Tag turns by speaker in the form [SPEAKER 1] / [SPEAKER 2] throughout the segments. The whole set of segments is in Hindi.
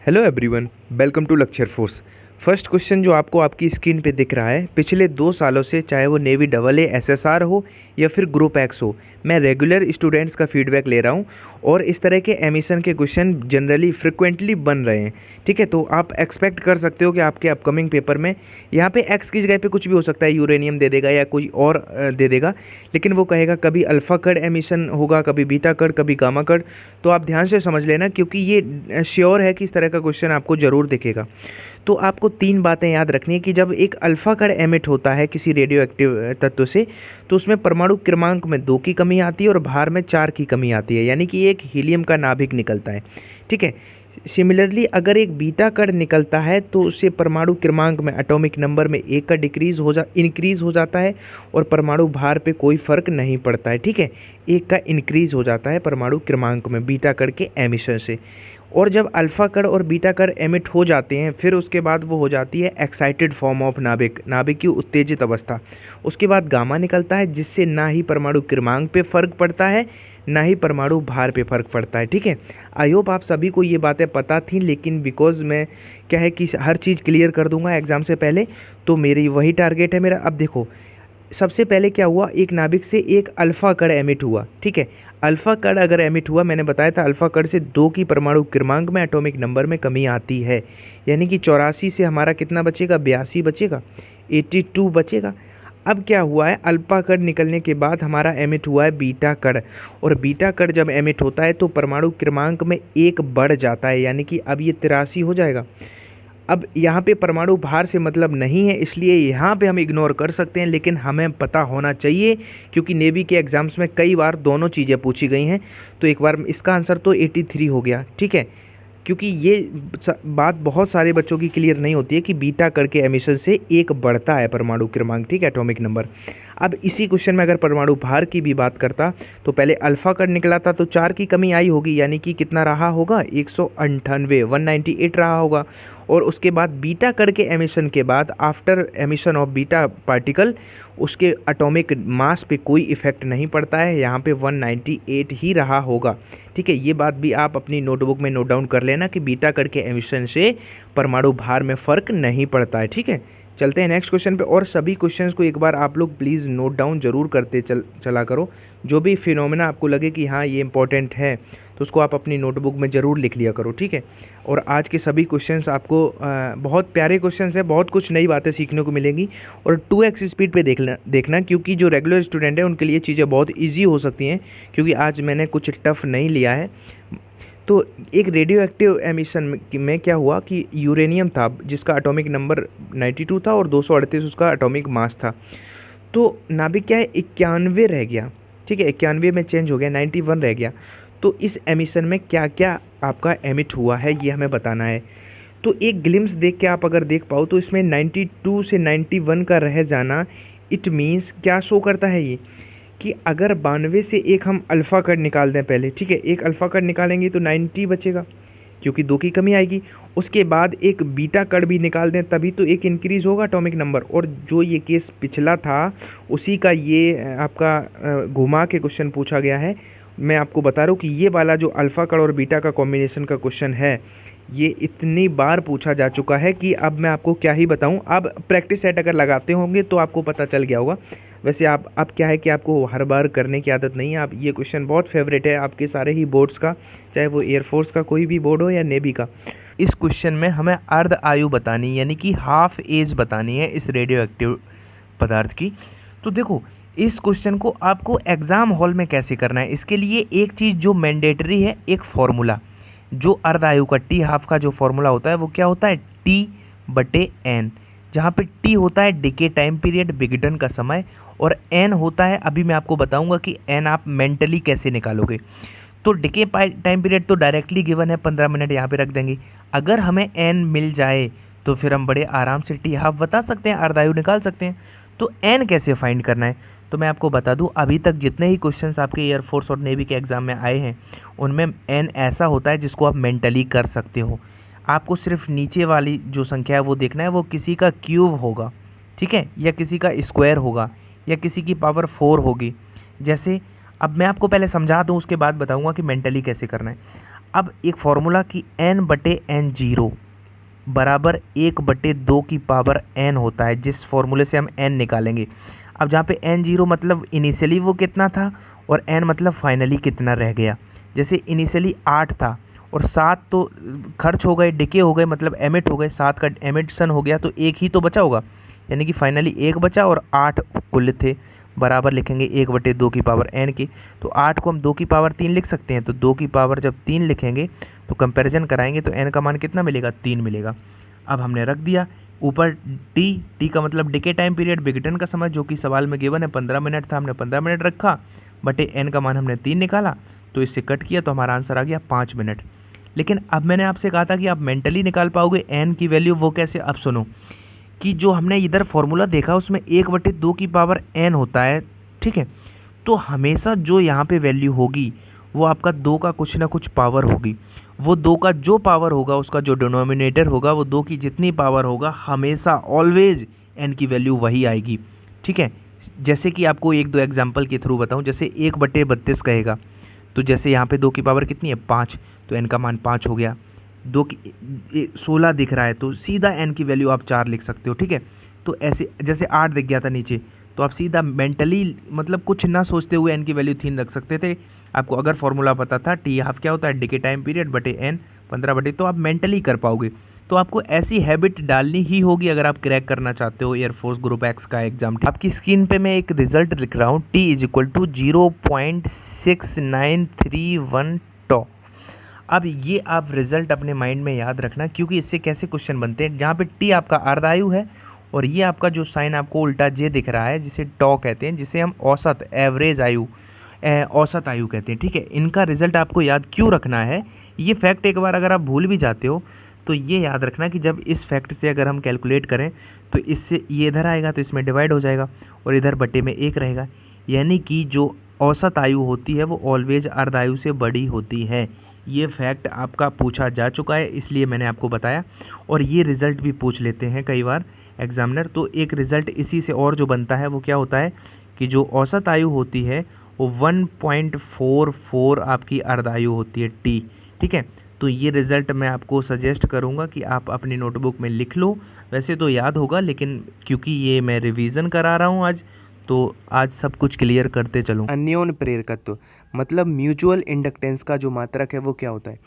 [SPEAKER 1] हेलो एवरीवन, वेलकम टू लक्ष्य फोर्स। फर्स्ट क्वेश्चन जो आपको आपकी स्क्रीन पे दिख रहा है, पिछले 2 सालों से चाहे वो नेवी डबल ए एसएसआर हो या फिर ग्रुप एक्स हो, मैं रेगुलर स्टूडेंट्स का फीडबैक ले रहा हूँ और इस तरह के एमिशन के क्वेश्चन जनरली फ्रिक्वेंटली बन रहे हैं। ठीक है, तो आप एक्सपेक्ट कर सकते हो कि आपके अपकमिंग पेपर में यहाँ पे एक्स की जगह पे कुछ भी हो सकता है, यूरेनियम दे देगा या कोई और दे देगा, लेकिन वो कहेगा कभी अल्फ़ा कड एमिशन होगा, कभी बीटा कड, कभी गामा कड। तो आप ध्यान से समझ लेना, क्योंकि ये श्योर है कि इस तरह का क्वेश्चन आपको ज़रूर दिखेगा। तो आपको 3 बातें याद रखनी है कि जब एक अल्फ़ा कण एमिट होता है किसी रेडियो एक्टिव तत्व से, तो उसमें परमाणु क्रमांक में 2 की कमी आती है और भार में 4 की कमी आती है, यानी कि एक हीलियम का नाभिक निकलता है। ठीक है, सिमिलरली अगर एक बीटा कण निकलता है तो उससे परमाणु क्रमांक में, एटॉमिक नंबर में 1 का इंक्रीज़ हो जाता है और परमाणु भार पे कोई फ़र्क नहीं पड़ता है। ठीक है, 1 का इंक्रीज़ हो जाता है परमाणु क्रमांक में बीटा कण के एमिशन से। और जब अल्फ़ा कण और बीटा कण एमिट हो जाते हैं, फिर उसके बाद वो हो जाती है एक्साइटेड फॉर्म ऑफ नाभिक की उत्तेजित अवस्था। उसके बाद गामा निकलता है, जिससे ना ही परमाणु क्रमांक पे फ़र्क पड़ता है, ना ही परमाणु भार पे फ़र्क पड़ता है। ठीक है, आई होप आप सभी को ये बातें पता थी, लेकिन बिकॉज़ मैं क्या है कि हर चीज़ क्लियर कर दूंगा एग्ज़ाम से पहले, तो मेरी वही टारगेट है मेरा। अब देखो, सबसे पहले क्या हुआ, एक नाभिक से एक अल्फ़ा कण एमिट हुआ। ठीक है, अल्फ़ा कण अगर एमिट हुआ, मैंने बताया था अल्फ़ा कण से 2 की परमाणु क्रमांक में, एटॉमिक नंबर में कमी आती है, यानी कि 84 से हमारा कितना बचेगा, 82 बचेगा, 82 बचेगा। अब क्या हुआ है, अल्फ़ा कण निकलने के बाद हमारा एमिट हुआ है बीटा कण, और बीटा कण जब एमिट होता है तो परमाणु क्रमांक में 1 बढ़ जाता है, यानी कि अब ये 83 हो जाएगा। अब यहाँ पे परमाणु भार से मतलब नहीं है, इसलिए यहाँ पे हम इग्नोर कर सकते हैं, लेकिन हमें पता होना चाहिए, क्योंकि नेवी के एग्ज़ाम्स में कई बार दोनों चीज़ें पूछी गई हैं। तो एक बार इसका आंसर तो 83 हो गया। ठीक है, क्योंकि ये बात बहुत सारे बच्चों की क्लियर नहीं होती है कि बीटा कण के एमिशन से 1 बढ़ता है परमाणु क्रमांक, ठीक है, एटॉमिक नंबर। अब इसी क्वेश्चन में अगर परमाणु भार की भी बात करता, तो पहले अल्फ़ा कण निकला था तो 4 की कमी आई होगी, यानी कि कितना रहा होगा, 198 रहा होगा। और उसके बाद बीटा कण के एमिशन के बाद, after emission of beta particle, उसके एटॉमिक मास पे कोई इफेक्ट नहीं पड़ता है, यहाँ पे 198 ही रहा होगा। ठीक है, ये बात भी आप अपनी नोटबुक में नोट डाउन कर लेना कि बीटा कण के एमिशन से परमाणु भार में फ़र्क नहीं पड़ता है। ठीक है, चलते हैं नेक्स्ट क्वेश्चन पे। और सभी क्वेश्चंस को एक बार आप लोग प्लीज़ नोट डाउन जरूर करते चला करो। जो भी फिनोमेना आपको लगे कि हाँ ये इंपॉर्टेंट है, तो उसको आप अपनी नोटबुक में ज़रूर लिख लिया करो। ठीक है, और आज के सभी क्वेश्चंस आपको बहुत प्यारे क्वेश्चंस हैं, बहुत कुछ नई बातें सीखने को मिलेंगी। और 2x स्पीड पे देखना, क्योंकि जो रेगुलर स्टूडेंट हैं उनके लिए चीज़ें बहुत ईजी हो सकती हैं, क्योंकि आज मैंने कुछ टफ नहीं लिया है। तो एक रेडियो एक्टिव एमिशन में क्या हुआ कि यूरेनियम था, जिसका एटॉमिक नंबर 92 था और 238 उसका एटॉमिक मास था। तो नाभिक क्या है, 91 रह गया। ठीक है, 91 में चेंज हो गया, 91 रह गया। तो इस एमिशन में क्या क्या आपका एमिट हुआ है, ये हमें बताना है। तो एक ग्लिम्स देख के आप अगर देख पाओ, तो इसमें 92 से 91 का रह जाना, इट मीन्स क्या शो करता है ये, कि अगर 92 से एक हम अल्फ़ा कण निकाल दें पहले। ठीक है, एक अल्फ़ा कण निकालेंगे तो 90 बचेगा, क्योंकि 2 की कमी आएगी। उसके बाद एक बीटा कण भी निकाल दें, तभी तो एक इंक्रीज़ होगा एटॉमिक नंबर। और जो ये केस पिछला था, उसी का ये आपका घुमा के क्वेश्चन पूछा गया है। मैं आपको बता रहा हूँ कि ये वाला जो अल्फ़ा कण और बीटा का कॉम्बिनेशन का क्वेश्चन है, ये इतनी बार पूछा जा चुका है कि अब मैं आपको क्या ही बताऊं। अब प्रैक्टिस सेट अगर लगाते होंगे तो आपको पता चल गया होगा। वैसे आप अब क्या है कि आपको हर बार करने की आदत नहीं है। आप ये क्वेश्चन बहुत फेवरेट है आपके सारे ही बोर्ड्स का, चाहे वो एयरफोर्स का कोई भी बोर्ड हो या नेवी का। इस क्वेश्चन में हमें अर्ध आयु बतानी, यानी कि हाफ एज बतानी है इस रेडियो एक्टिव पदार्थ की। तो देखो, इस क्वेश्चन को आपको एग्ज़ाम हॉल में कैसे करना है, इसके लिए एक चीज़ जो मैंडेटरी है, एक फॉर्मूला, जो अर्ध आयु का टी हाफ का जो फॉर्मूला होता है, वो क्या होता है, T/N, जहाँ पे T होता है डिके टाइम पीरियड, विघटन का समय, और N होता है, अभी मैं आपको बताऊंगा कि N आप मेंटली कैसे निकालोगे। तो डिके टाइम पीरियड तो डायरेक्टली गिवन है, 15 मिनट यहाँ पे रख देंगे। अगर हमें N मिल जाए तो फिर हम बड़े आराम से T हाफ बता सकते हैं, अर्ध आयु निकाल सकते हैं। तो N कैसे फाइंड करना है, तो मैं आपको बता दूं, अभी तक जितने ही क्वेश्चंस आपके एयरफोर्स और नेवी के एग्ज़ाम में आए हैं, उनमें N ऐसा होता है जिसको आप मेंटली कर सकते हो। आपको सिर्फ नीचे वाली जो संख्या है वो देखना है, वो किसी का क्यूब होगा, ठीक है, या किसी का स्क्वायर होगा, या किसी की पावर 4 होगी। जैसे अब मैं आपको पहले समझा दूँ, उसके बाद बताऊँगा कि मेंटली कैसे करना है। अब एक फॉर्मूला कि n/n0 बराबर 1/2 की पावर n होता है, जिस फॉर्मूले से हम n निकालेंगे। अब जहाँ पे n0 मतलब इनिशियली वो कितना था और n मतलब फाइनली कितना रह गया। जैसे इनिशियली 8 था और 7 तो खर्च हो गए, डिके हो गए, मतलब एमिट हो गए, 7 का एमिशन हो गया तो एक ही तो बचा होगा, यानी कि फाइनली एक बचा और 8 कुल थे। बराबर लिखेंगे 1/2 की पावर n की। तो 8 को हम 2 की पावर 3 लिख सकते हैं, तो 2 की पावर जब 3 लिखेंगे तो कंपैरिजन कराएंगे तो n का मान कितना मिलेगा, 3 मिलेगा। अब हमने रख दिया ऊपर t का मतलब डिके टाइम पीरियड, विघटन का समय जो कि सवाल में गिवन है 15 मिनट था, हमने 15 मिनट रखा, बटे n का मान हमने 3 निकाला, तो इससे कट किया तो हमारा आंसर आ गया 5 मिनट। लेकिन अब मैंने आपसे कहा था कि आप मेंटली निकाल पाओगे n की वैल्यू, वो कैसे? अब सुनो कि जो हमने इधर फॉर्मूला देखा उसमें 1/2 की पावर n होता है, ठीक है। तो हमेशा जो यहाँ पे वैल्यू होगी वो आपका 2 का कुछ ना कुछ पावर होगी। वो 2 का जो पावर होगा उसका जो डिनोमिनेटर होगा वो 2 की जितनी पावर होगा हमेशा ऑलवेज n की वैल्यू वही आएगी, ठीक है। जैसे कि आपको 1-2 एग्जांपल के थ्रू बताऊं, जैसे 1/32 कहेगा तो जैसे यहाँ पे 2 की पावर कितनी है, 5, तो n का मान 5 हो गया। 2 की 16 दिख रहा है तो सीधा n की वैल्यू आप 4 लिख सकते हो, ठीक है। तो ऐसे जैसे 8 दिख गया था नीचे तो आप सीधा मेंटली मतलब कुछ ना सोचते हुए n की वैल्यू 3 रख सकते थे। आपको अगर फॉर्मूला पता था t½ क्या होता है, डिके टाइम पीरियड बटे n 15 तो आप मेंटली कर पाओगे। तो आपको ऐसी हैबिट डालनी ही होगी अगर आप क्रैक करना चाहते हो एयरफोर्स ग्रुप एक्स का एग्जाम। आपकी स्क्रीन पे मैं एक रिजल्ट लिख रहा हूँ, t = 0.6931 टॉ। अब ये आप रिजल्ट अपने माइंड में याद रखना, क्योंकि इससे कैसे क्वेश्चन बनते हैं, जहाँ पे टी आपका अर्धायु है और ये आपका जो साइन आपको उल्टा जे दिख रहा है जिसे टॉ कहते हैं, जिसे हम औसत एवरेज आयु औसत आयु कहते हैं, ठीक है। इनका रिजल्ट आपको याद क्यों रखना है, ये फैक्ट एक बार अगर आप भूल भी जाते हो तो ये याद रखना कि जब इस फैक्ट से अगर हम कैलकुलेट करें तो इससे ये इधर आएगा तो इसमें डिवाइड हो जाएगा और इधर बटे में 1 रहेगा, यानी कि जो औसत आयु होती है वो ऑलवेज अर्धायु से बड़ी होती है। ये फैक्ट आपका पूछा जा चुका है इसलिए मैंने आपको बताया, और ये रिज़ल्ट भी पूछ लेते हैं कई बार एग्जामिनर। तो एक रिज़ल्ट इसी से और जो बनता है वो क्या होता है कि जो औसत आयु होती है वो 1.44 आपकी अर्धायु होती है टी, ठीक है। तो ये रिज़ल्ट मैं आपको सजेस्ट करूँगा कि आप अपनी नोटबुक में लिख लो। वैसे तो याद होगा लेकिन क्योंकि ये मैं रिवीजन करा रहा हूँ आज, तो आज सब कुछ क्लियर करते चलूँ। अन्योन प्रेरकत्व मतलब म्यूचुअल इंडक्टेंस का जो मात्रक है वो क्या होता है?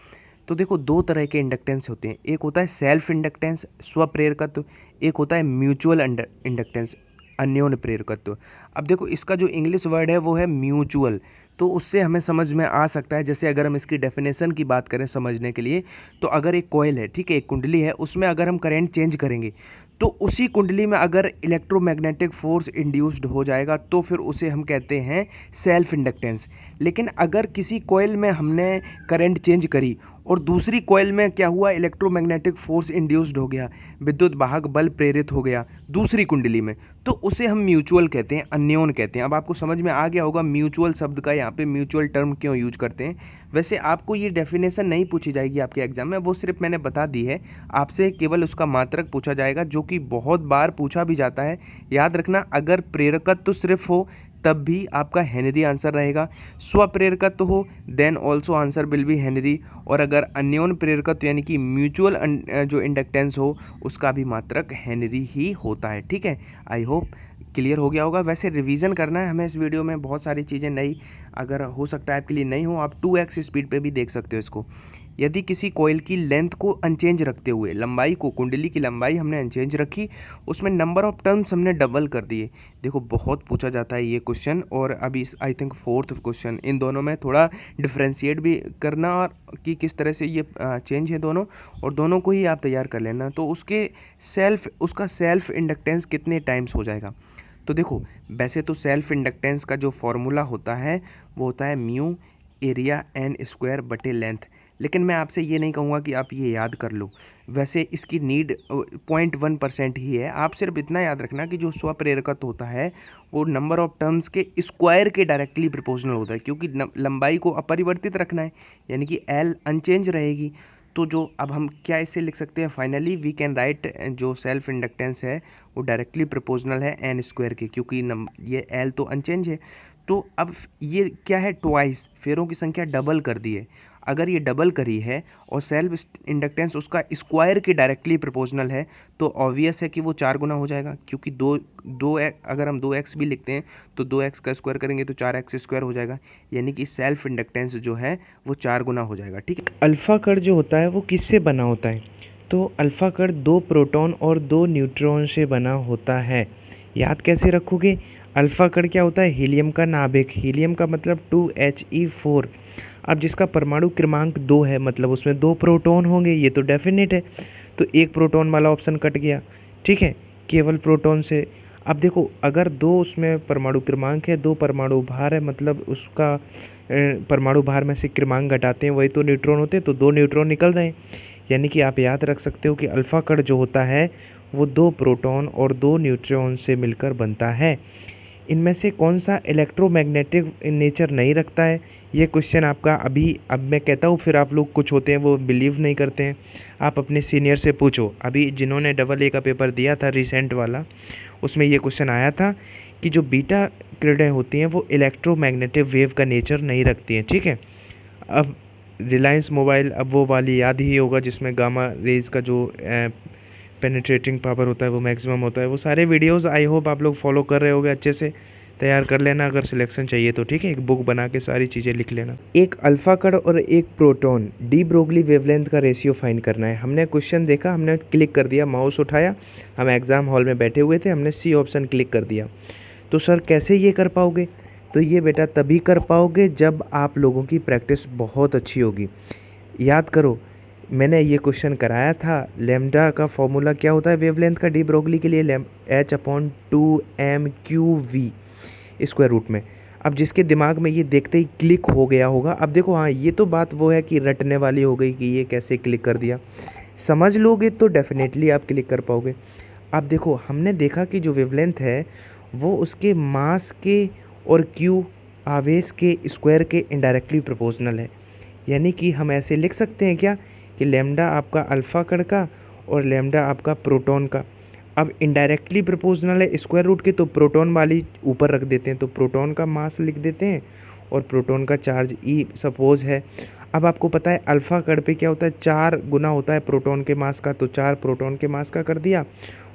[SPEAKER 1] तो देखो, दो तरह के इंडक्टेंस होते हैं, एक होता है सेल्फ इंडक्टेंस स्वप्रेरकत्व, एक होता है म्यूचुअल इंडक्टेंस अन्योन प्रेरकत्व। अब देखो, इसका जो इंग्लिश वर्ड है वो है म्यूचुअल, तो उससे हमें समझ में आ सकता है। जैसे अगर हम इसकी डेफिनेशन की बात करें समझने के लिए, तो अगर एक कॉइल है, ठीक है, एक कुंडली है, उसमें अगर हम करंट चेंज करेंगे तो उसी कुंडली में अगर इलेक्ट्रोमैग्नेटिक फोर्स इंड्यूस्ड हो जाएगा तो फिर उसे हम कहते हैं सेल्फ इंडक्टेंस। लेकिन अगर किसी कॉइल में हमने करंट चेंज करी और दूसरी कॉइल में क्या हुआ, इलेक्ट्रोमैग्नेटिक फोर्स इंड्यूस्ड हो गया, विद्युत वाहक बल प्रेरित हो गया दूसरी कुंडली में, तो उसे हम म्यूचुअल कहते हैं, अन्योन कहते हैं। अब आपको समझ में आ गया होगा म्यूचुअल शब्द का यहाँ पे म्यूचुअल टर्म क्यों यूज करते हैं। वैसे आपको ये डेफिनेशन नहीं पूछी जाएगी आपके एग्जाम में, वो सिर्फ मैंने बता दी है। आपसे केवल उसका मात्रक पूछा जाएगा जो कि बहुत बार पूछा भी जाता है। याद रखना, अगर प्रेरकत्व सिर्फ हो तब भी आपका हेनरी आंसर रहेगा, स्वप्रेरकत्व हो then also answer will be henry, और अगर अन्योन प्रेरकत्व यानी कि म्यूचुअल जो इंडक्टेंस हो उसका भी मात्रक हेनरी ही होता है, ठीक है। आई होप क्लियर हो गया होगा। वैसे रिवीजन करना है हमें इस वीडियो में, बहुत सारी चीज़ें नई अगर हो सकता है आपके लिए नहीं हो, आप 2x स्पीड पे भी देख सकते हो इसको। यदि किसी कॉइल की लेंथ को अनचेंज रखते हुए, लंबाई को, कुंडली की लंबाई हमने अनचेंज रखी, उसमें नंबर ऑफ टर्म्स हमने डबल कर दिए। देखो, बहुत पूछा जाता है ये क्वेश्चन, और अभी आई थिंक 4th क्वेश्चन। इन दोनों में थोड़ा डिफ्रेंशिएट भी करना और कि किस तरह से ये चेंज है दोनों, और दोनों को ही आप तैयार कर लेना। तो उसका सेल्फ इंडक्टेंस कितने टाइम्स हो जाएगा। तो देखो, वैसे तो सेल्फ इंडक्टेंस का जो फॉर्मूला होता है वो होता है म्यू एरिया n स्क्वायर बटे लेंथ, लेकिन मैं आपसे ये नहीं कहूँगा कि आप ये याद कर लो। वैसे इसकी नीड 0.1% ही है। आप सिर्फ इतना याद रखना कि जो स्वप्रेरकत्व होता है वो नंबर ऑफ टर्म्स के स्क्वायर के डायरेक्टली प्रोपोर्शनल होता है, क्योंकि लंबाई को अपरिवर्तित रखना है, यानी कि एल अनचेंज रहेगी। तो जो अब हम क्या इससे लिख सकते हैं, फाइनली वी कैन राइट जो सेल्फ इंडक्टेंस है वो डायरेक्टली प्रोपोर्शनल है n स्क्वायर के, क्योंकि ये l तो अनचेंज है। तो अब ये क्या है, ट्वाइस, फेरों की संख्या डबल कर दी है। अगर ये डबल करी है और सेल्फ इंडक्टेंस उसका स्क्वायर के डायरेक्टली प्रोपोर्शनल है, तो ऑब्वियस है कि वो 4 गुना हो जाएगा, क्योंकि अगर हम 2x भी लिखते हैं तो 2x का स्क्वायर करेंगे तो 4x स्क्वायर हो जाएगा, यानी कि सेल्फ इंडक्टेंस जो है वो 4 गुना हो जाएगा। ठीक है। अल्फ़ा कण जो होता है वो किससे बना होता है? तो अल्फ़ा कण 2 प्रोटॉन और 2 न्यूट्रॉन से बना होता है। याद कैसे रखोगे? अल्फ़ा कण क्या होता है? हीलियम का नाभिक। हीलियम का मतलब 2He4। अब जिसका परमाणु क्रमांक 2 है, मतलब उसमें 2 प्रोटॉन होंगे, ये तो डेफिनेट है। तो एक प्रोटॉन वाला ऑप्शन कट गया। ठीक है, केवल प्रोटॉन से। अब देखो, अगर 2 उसमें परमाणु क्रमांक है, 2 परमाणु भार है, मतलब उसका परमाणु भार में से क्रमांक घटाते हैं, वही तो न्यूट्रॉन होते हैं, तो 2 न्यूट्रॉन निकल रहे हैं। यानी कि आप याद रख सकते हो कि अल्फ़ा कण जो होता है वो 2 प्रोटॉन और 2 न्यूट्रॉन से मिलकर बनता है। इनमें से कौन सा इलेक्ट्रोमैग्नेटिक नेचर नहीं रखता है? ये क्वेश्चन आपका अब मैं कहता हूँ, फिर आप लोग कुछ होते हैं वो बिलीव नहीं करते हैं। आप अपने सीनियर से पूछो, अभी जिन्होंने AA का पेपर दिया था रिसेंट वाला, उसमें ये क्वेश्चन आया था कि जो बीटा किरणें होती हैं वो इलेक्ट्रोमैग्नेटिक वेव का नेचर नहीं रखती हैं। ठीक है। अब रिलायंस मोबाइल, अब वो वाली याद ही होगा जिसमें गामा रेज का जो पेनिट्रेटिंग पावर होता है वो मैक्सिमम होता है। वो सारे वीडियोस आई होप आप लोग फॉलो कर रहे होगे, अच्छे से तैयार कर लेना अगर सिलेक्शन चाहिए तो। ठीक है, एक बुक बना के सारी चीज़ें लिख लेना। एक अल्फ़ा कण और एक प्रोटॉन डी ब्रोगली वेवलेंथ का रेशियो फाइंड करना है। हमने क्वेश्चन देखा, हमने क्लिक कर दिया, माउस उठाया, हम एग्ज़ाम हॉल में बैठे हुए थे, हमने सी ऑप्शन क्लिक कर दिया। तो सर कैसे ये कर पाओगे? तो ये बेटा तभी कर पाओगे जब आप लोगों की प्रैक्टिस बहुत अच्छी होगी। याद करो, मैंने ये क्वेश्चन कराया था, लैम्डा का फॉर्मूला क्या होता है वेवलेंथ का डी ब्रोगली के लिए? H/2m/QV स्क्वायर रूट में। अब जिसके दिमाग में ये देखते ही क्लिक हो गया होगा, अब देखो, हाँ ये तो बात वो है कि रटने वाली हो गई कि ये कैसे क्लिक कर दिया। समझ लोगे तो डेफिनेटली आप क्लिक कर पाओगे। अब देखो, हमने देखा कि जो वेवलेंथ है वो उसके मास के और क्यू आवेश के स्क्वायर के इनडायरेक्टली प्रोपोर्शनल है। यानी कि हम ऐसे लिख सकते हैं क्या कि लैम्डा आपका अल्फ़ा कण का और लैम्डा आपका प्रोटॉन का। अब इनडायरेक्टली प्रोपोर्शनल है स्क्वायर रूट के, तो प्रोटॉन वाली ऊपर रख देते हैं, तो प्रोटॉन का मास लिख देते हैं और प्रोटॉन का चार्ज ई सपोज है। अब आपको पता है अल्फ़ा कण पे क्या होता है, 4 गुना होता है प्रोटॉन के मास का, तो 4 प्रोटॉन के मास का कर दिया।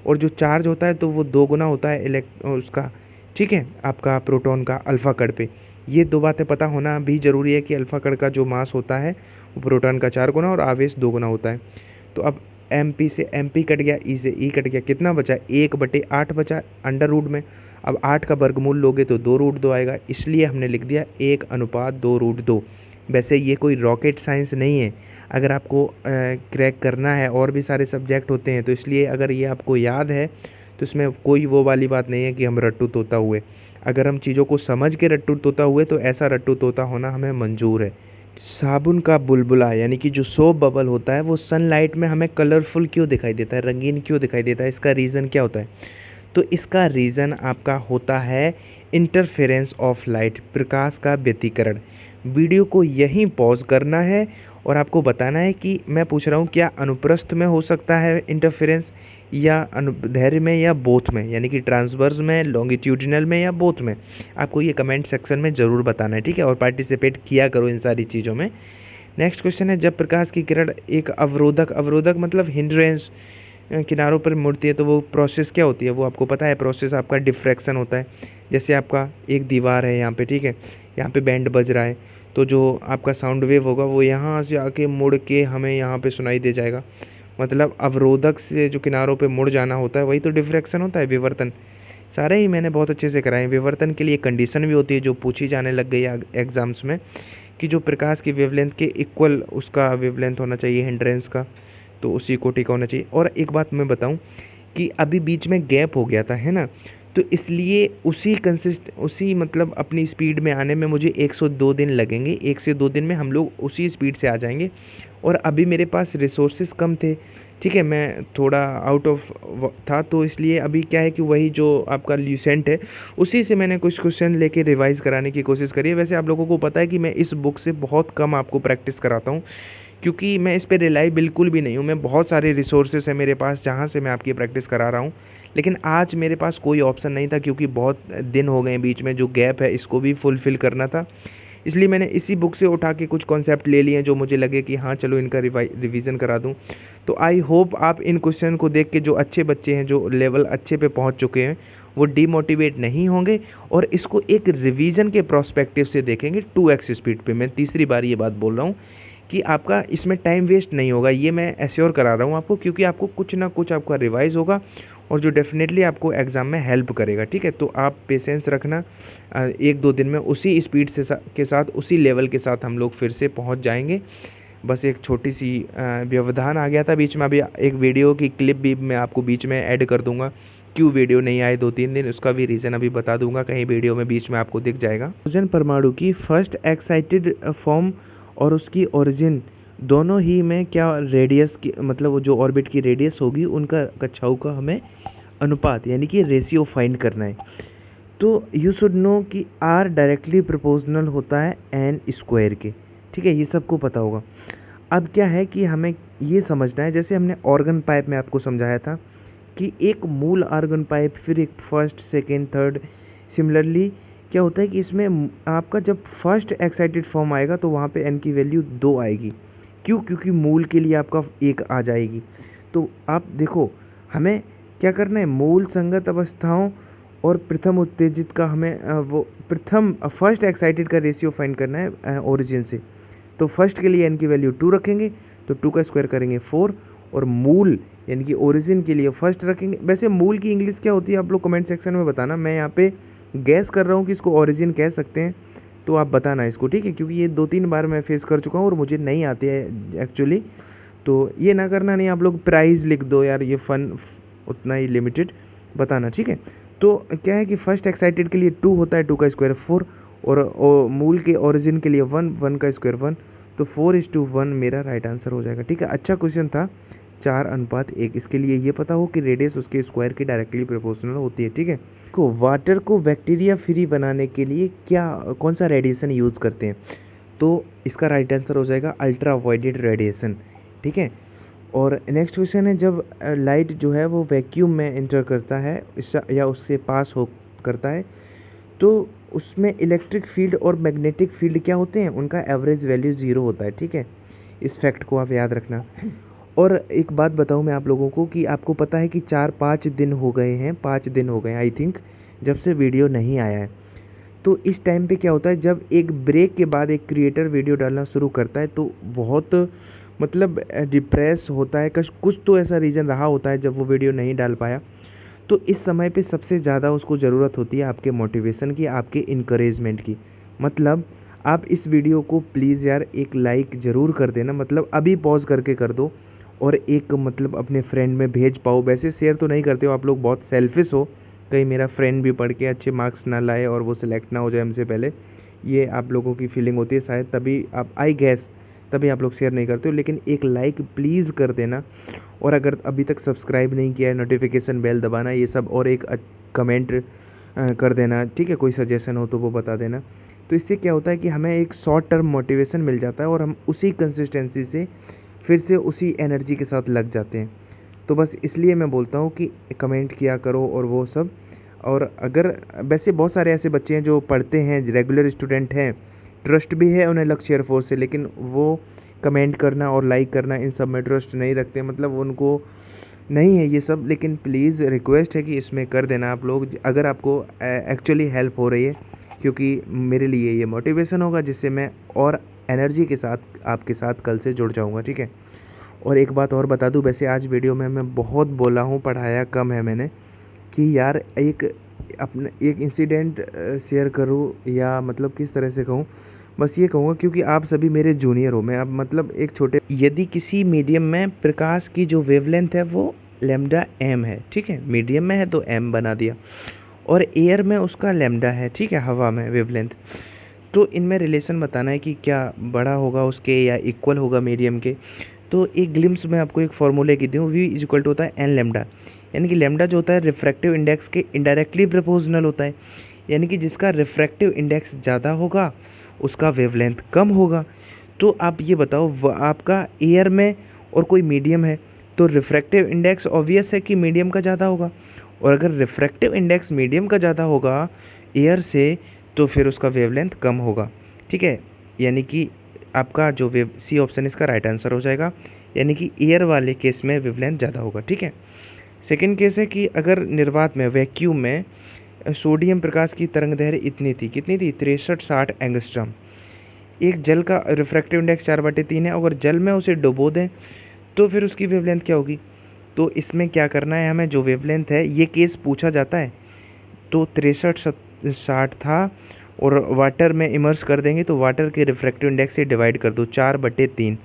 [SPEAKER 1] और जो चार्ज होता है तो वो 2 गुना होता है उसका, ठीक है, आपका प्रोटॉन का अल्फ़ा कण पे। ये 2 बातें पता होना भी ज़रूरी है कि अल्फ़ा कण का जो मास होता है वो प्रोटॉन का 4 गुना और आवेश 2 गुना होता है। तो अब MP से MP कट गया, E से E कट गया, कितना बचा? 1/8 बचा अंडर रूट में। अब 8 का वर्गमूल लोगे तो 2√2 आएगा, इसलिए हमने लिख दिया 1:2√2। वैसे ये कोई रॉकेट साइंस नहीं है, अगर आपको क्रैक करना है, और भी सारे सब्जेक्ट होते हैं, तो इसलिए अगर ये आपको याद है तो इसमें कोई वो वाली बात नहीं है कि हम रट्टू तोता हुए। अगर हम चीज़ों को समझ के रट्टू तोता हुए तो ऐसा रट्टू तोता होना हमें मंजूर है। साबुन का बुलबुला यानी कि जो सोप बबल होता है वो सनलाइट में हमें कलरफुल क्यों दिखाई देता है, रंगीन क्यों दिखाई देता है? इसका रीज़न क्या होता है? तो इसका रीज़न आपका होता है इंटरफेरेंस ऑफ लाइट, प्रकाश का व्यतिकरण। वीडियो को यहीं पॉज करना है और आपको बताना है कि मैं पूछ रहा हूँ क्या अनुप्रस्थ में हो सकता है इंटरफेरेंस, या अनुदैर्ध्य में, या बोथ में, यानी कि ट्रांसवर्स में, लॉन्गिट्यूडिनल में, या बोथ में। आपको ये कमेंट सेक्शन में ज़रूर बताना है, ठीक है, और पार्टिसिपेट किया करो इन सारी चीज़ों में। नेक्स्ट क्वेश्चन है, जब प्रकाश की किरण एक अवरोधक मतलब हिंड्रेंस किनारों पर मुड़ती है तो वो प्रोसेस क्या होती है? वो आपको पता है, प्रोसेस आपका डिफ्रैक्शन होता है। जैसे आपका एक दीवार है यहाँ पे, ठीक है, यहाँ पे बैंड बज रहा है, तो जो आपका साउंड वेव होगा वो यहाँ से आके मुड़ के हमें यहाँ पे सुनाई दे जाएगा। मतलब अवरोधक से जो किनारों पे मुड़ जाना होता है वही तो डिफ्रैक्शन होता है, विवर्तन। सारे ही मैंने बहुत अच्छे से कराए। विवर्तन के लिए कंडीशन भी होती है जो पूछी जाने लग गई एग्ज़ाम्स में, कि जो प्रकाश की वेवलेंथ के इक्वल उसका वेवलेंथ होना चाहिए हिंड्रेंस का, तो उसी कोटि का होना चाहिए। और एक बात मैं बताऊं कि अभी बीच में गैप हो गया था, है ना, तो इसलिए उसी मतलब अपनी स्पीड में आने में मुझे 102 दिन लगेंगे। 1 से 2 दिन में हम लोग उसी स्पीड से आ जाएंगे। और अभी मेरे पास रिसोर्सेज कम थे, ठीक है, मैं थोड़ा आउट ऑफ था, तो इसलिए अभी क्या है कि वही जो आपका ल्यूसेंट है उसी से मैंने कुछ क्वेश्चन लेके रिवाइज़ कराने की कोशिश करी है। वैसे आप लोगों को पता है कि मैं इस बुक से बहुत कम आपको प्रैक्टिस कराता हूँ, क्योंकि मैं इस पे रिलाई बिल्कुल भी नहीं हूँ। मैं बहुत सारे रिसोर्सेज हैं मेरे पास जहाँ से मैं आपकी प्रैक्टिस करा रहा हूँ, लेकिन आज मेरे पास कोई ऑप्शन नहीं था क्योंकि बहुत दिन हो गए हैं, बीच में जो गैप है इसको भी फुलफ़िल करना था। इसलिए मैंने इसी बुक से उठा के कुछ कॉन्सेप्ट ले लिए हैं जो मुझे लगे कि हाँ चलो इनका रिवीजन करा दूँ। तो आई होप आप इन क्वेश्चन को देख के जो अच्छे बच्चे हैं, जो लेवल अच्छे पे पहुँच चुके हैं, वो डीमोटिवेट नहीं होंगे और इसको एक रिवीजन के प्रोस्पेक्टिव से देखेंगे 2x स्पीड पे। मैं तीसरी बार ये बात बोल रहा हूँ कि आपका इसमें टाइम वेस्ट नहीं होगा, ये मैं एश्योर करा रहा हूँ आपको, क्योंकि आपको कुछ ना कुछ आपका रिवाइज़ होगा और जो डेफिनेटली आपको एग्ज़ाम में हेल्प करेगा। ठीक है, तो आप पेशेंस रखना, 1-2 दिन में उसी स्पीड से के साथ, उसी लेवल के साथ हम लोग फिर से पहुँच जाएंगे। बस एक छोटी सी व्यवधान आ गया था बीच में, अभी एक वीडियो की क्लिप भी मैं आपको बीच में ऐड कर दूंगा। क्यों वीडियो नहीं आए 2-3 दिन, उसका भी रीज़न अभी बता दूंगा, कहीं वीडियो में बीच में आपको दिख जाएगा। हाइड्रोजन परमाणु की फर्स्ट एक्साइटेड फॉर्म और उसकी ओरिजिन दोनों ही में क्या रेडियस की, मतलब वो जो ऑर्बिट की रेडियस होगी उनका कक्षाओं का हमें अनुपात यानी कि रेशियो फाइंड करना है। तो यू शुड नो कि आर डायरेक्टली प्रोपोर्शनल होता है एन स्क्वायर के। ठीक है, ये सबको पता होगा। अब क्या है कि हमें ये समझना है, जैसे हमने ऑर्गन पाइप में आपको समझाया था कि एक मूल ऑर्गन पाइप, फिर एक फर्स्ट, सेकेंड, थर्ड। सिमिलरली क्या होता है कि इसमें आपका जब फर्स्ट एक्साइटेड फॉर्म आएगा तो वहाँ पे एन की वैल्यू 2 आएगी। क्यों? क्योंकि मूल के लिए आपका 1 आ जाएगी। तो आप देखो, हमें क्या करना है, मूल संगत अवस्थाओं और प्रथम उत्तेजित का हमें वो प्रथम फर्स्ट एक्साइटेड का रेशियो फाइंड करना है ओरिजिन से। तो फर्स्ट के लिए एन की वैल्यू 2 रखेंगे, तो 2 का स्क्वायर करेंगे 4, और मूल यानी कि ओरिजिन के लिए फर्स्ट रखेंगे। वैसे मूल की इंग्लिश क्या होती है आप लोग कमेंट सेक्शन में बताना, मैं यहाँ पे गैस कर रहा हूँ कि इसको ओरिजिन कह सकते हैं, तो आप बताना इसको। ठीक है, क्योंकि ये 2-3 बार मैं फेस कर चुका हूँ और मुझे नहीं आती है एक्चुअली। तो ये ना करना, नहीं आप लोग प्राइस लिख दो यार, ये फन उतना ही लिमिटेड बताना। ठीक है, तो क्या है कि फर्स्ट एक्साइटेड के लिए 2 होता है, 2 का स्क्वायर 4, और मूल के ओरिजिन के लिए 1, 1 का स्क्वायर 1, तो 4:1 मेरा राइट आंसर हो जाएगा। ठीक है, अच्छा क्वेश्चन था। 4:1, इसके लिए ये पता हो कि रेडियस उसके स्क्वायर की डायरेक्टली प्रोपोर्शनल होती है। ठीक है, तो वाटर को बैक्टीरिया फ्री बनाने के लिए कौन सा रेडिएशन यूज़ करते हैं? तो इसका राइट आंसर हो जाएगा अल्ट्रा वायलेट रेडिएशन। ठीक है, और नेक्स्ट क्वेश्चन है, जब लाइट जो है वो वैक्यूम में एंटर करता है या उससे पास हो करता है, तो उसमें इलेक्ट्रिक फील्ड और मैग्नेटिक फील्ड क्या होते हैं, उनका एवरेज वैल्यू 0 होता है। ठीक है, इस फैक्ट को आप याद रखना। और एक बात बताऊं मैं आप लोगों को कि आपको पता है कि 4-5 दिन हो गए हैं, 5 दिन हो गए आई थिंक, जब से वीडियो नहीं आया है। तो इस टाइम पे क्या होता है, जब एक ब्रेक के बाद एक क्रिएटर वीडियो डालना शुरू करता है तो बहुत मतलब डिप्रेस होता है, कुछ तो ऐसा रीज़न रहा होता है जब वो वीडियो नहीं डाल पाया। तो इस समय पे सबसे ज़्यादा उसको ज़रूरत होती है आपके मोटिवेशन की, आपके इनकरेजमेंट की। मतलब आप इस वीडियो को प्लीज़ यार एक लाइक ज़रूर कर देना, मतलब अभी पॉज करके कर दो, और एक मतलब अपने फ्रेंड में भेज पाओ। वैसे शेयर तो नहीं करते हो आप लोग, बहुत सेल्फिश हो, कहीं मेरा फ्रेंड भी पढ़ के अच्छे मार्क्स ना लाए और वो सिलेक्ट ना हो जाए हमसे पहले, ये आप लोगों की फीलिंग होती है शायद, तभी आप, आई गैस तभी आप लोग शेयर नहीं करते हो। लेकिन एक लाइक प्लीज़ कर देना, और अगर अभी तक सब्सक्राइब नहीं किया है, नोटिफिकेशन बेल दबाना, ये सब, और एक कमेंट कर देना। ठीक है, कोई सजेशन हो तो वो बता देना। तो इससे क्या होता है कि हमें एक शॉर्ट टर्म मोटिवेशन मिल जाता है और हम उसी कंसिस्टेंसी से फिर से उसी एनर्जी के साथ लग जाते हैं। तो बस इसलिए मैं बोलता हूँ कि कमेंट किया करो और वो सब। और अगर वैसे बहुत सारे ऐसे बच्चे हैं जो पढ़ते हैं, रेगुलर स्टूडेंट हैं, ट्रस्ट भी है उन्हें लक्ष्य एयरफोर्स से, लेकिन वो कमेंट करना और लाइक करना इन सब में ट्रस्ट नहीं रखते, मतलब उनको नहीं है ये सब। लेकिन प्लीज़ रिक्वेस्ट है कि इसमें कर देना आप लोग, अगर आपको एक्चुअली हेल्प हो रही है, क्योंकि मेरे लिए ये मोटिवेशन होगा जिससे मैं और एनर्जी के साथ आपके साथ कल से जुड़ जाऊंगा। ठीक है, और एक बात और बता दूं, वैसे आज वीडियो में मैं बहुत बोला हूँ, पढ़ाया कम है मैंने, कि यार एक इंसिडेंट शेयर करूँ, या मतलब किस तरह से कहूँ, बस ये कहूँगा क्योंकि आप सभी मेरे जूनियर हो। मैं अब मतलब एक छोटे, यदि किसी मीडियम में प्रकाश की जो वेवलेंथ है वो लैम्डा एम है, ठीक है, मीडियम में है तो एम बना दिया, और एयर में उसका लैम्डा है, ठीक है, हवा में वेवलेंथ, तो इनमें रिलेशन बताना है कि क्या बड़ा होगा उसके या इक्वल होगा मीडियम के। तो एक ग्लिम्स में आपको एक फॉर्मूले की दूँ, V इक्वल टू होता है एन लैम्डा, यानी कि लैम्डा जो होता है रिफ्रैक्टिव इंडेक्स के इनडायरेक्टली प्रोपोर्शनल होता है, यानी कि जिसका रिफ्रैक्टिव इंडेक्स ज़्यादा होगा उसका वेवलेंथ कम होगा। तो आप ये बताओ, आपका एयर में और कोई मीडियम है तो रिफ्रैक्टिव इंडेक्स ऑब्वियस है कि मीडियम का ज़्यादा होगा, और अगर रिफ्रैक्टिव इंडेक्स मीडियम का ज़्यादा होगा एयर से तो फिर उसका वेवलेंथ कम होगा। ठीक है, यानी कि आपका जो वेव सी ऑप्शन इसका राइट आंसर हो जाएगा, यानी कि एयर वाले केस में वेवलेंथ ज़्यादा होगा। ठीक है, सेकेंड केस है कि अगर निर्वात में वैक्यूम में सोडियम प्रकाश की तरंग दैर्घ्य इतनी थी, कितनी थी 63-60 एंगस्ट्रॉम। एक जल का रिफ्रैक्टिव इंडेक्स 4/3 है, अगर जल में उसे डुबो दें तो फिर उसकी वेवलेंथ क्या होगी। तो इसमें क्या करना है हमें, जो वेवलेंथ है ये केस पूछा जाता है, तो 63-60 था और वाटर में इमर्स कर देंगे तो वाटर के रिफ्रैक्टिव इंडेक्स से डिवाइड कर दो 4/3,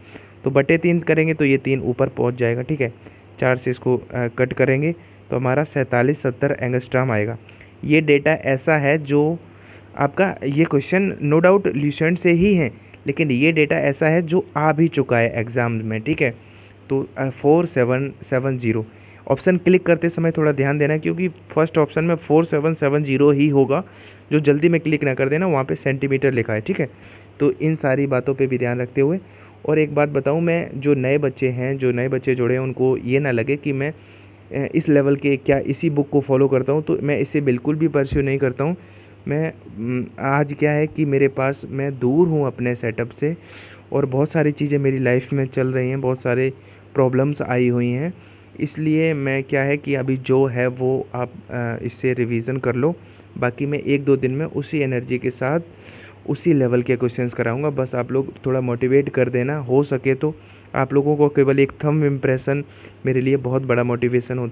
[SPEAKER 1] तो बटे 3 करेंगे तो ये 3 ऊपर पहुंच जाएगा। ठीक है, 4 से इसको कट करेंगे तो हमारा 47-70 एंगस्ट्रॉम आएगा। ये डेटा ऐसा है जो आपका, ये क्वेश्चन नो डाउट ल्यूसेंट से ही है, लेकिन ये डेटा ऐसा है जो आ भी चुका है एग्ज़ाम में। ठीक है, तो 4770 ऑप्शन क्लिक करते समय थोड़ा ध्यान देना, क्योंकि फर्स्ट ऑप्शन में 4770 ही होगा, जो जल्दी में क्लिक ना कर देना, वहाँ पे सेंटीमीटर लिखा है। ठीक है, तो इन सारी बातों पे भी ध्यान रखते हुए, और एक बात बताऊँ मैं, जो नए बच्चे हैं, जो नए बच्चे जुड़े हैं, उनको ये ना लगे कि मैं इस लेवल के क्या इसी बुक को फॉलो करता हूँ, तो मैं इसे बिल्कुल भी परस्यू नहीं करता हूँ। मैं आज क्या है कि मेरे पास, मैं दूर हूँ अपने सेटअप से और बहुत सारी चीज़ें मेरी लाइफ में चल रही हैं, बहुत सारे प्रॉब्लम्स आई हुई हैं, इसलिए मैं क्या है कि अभी जो है वो आप इससे रिवीजन कर लो। बाकी मैं 1-2 दिन में उसी एनर्जी के साथ उसी लेवल के क्वेश्चंस कराऊंगा। बस आप लोग थोड़ा मोटिवेट कर देना, हो सके तो। आप लोगों को केवल एक थंब इम्प्रेशन मेरे लिए बहुत बड़ा मोटिवेशन होता है।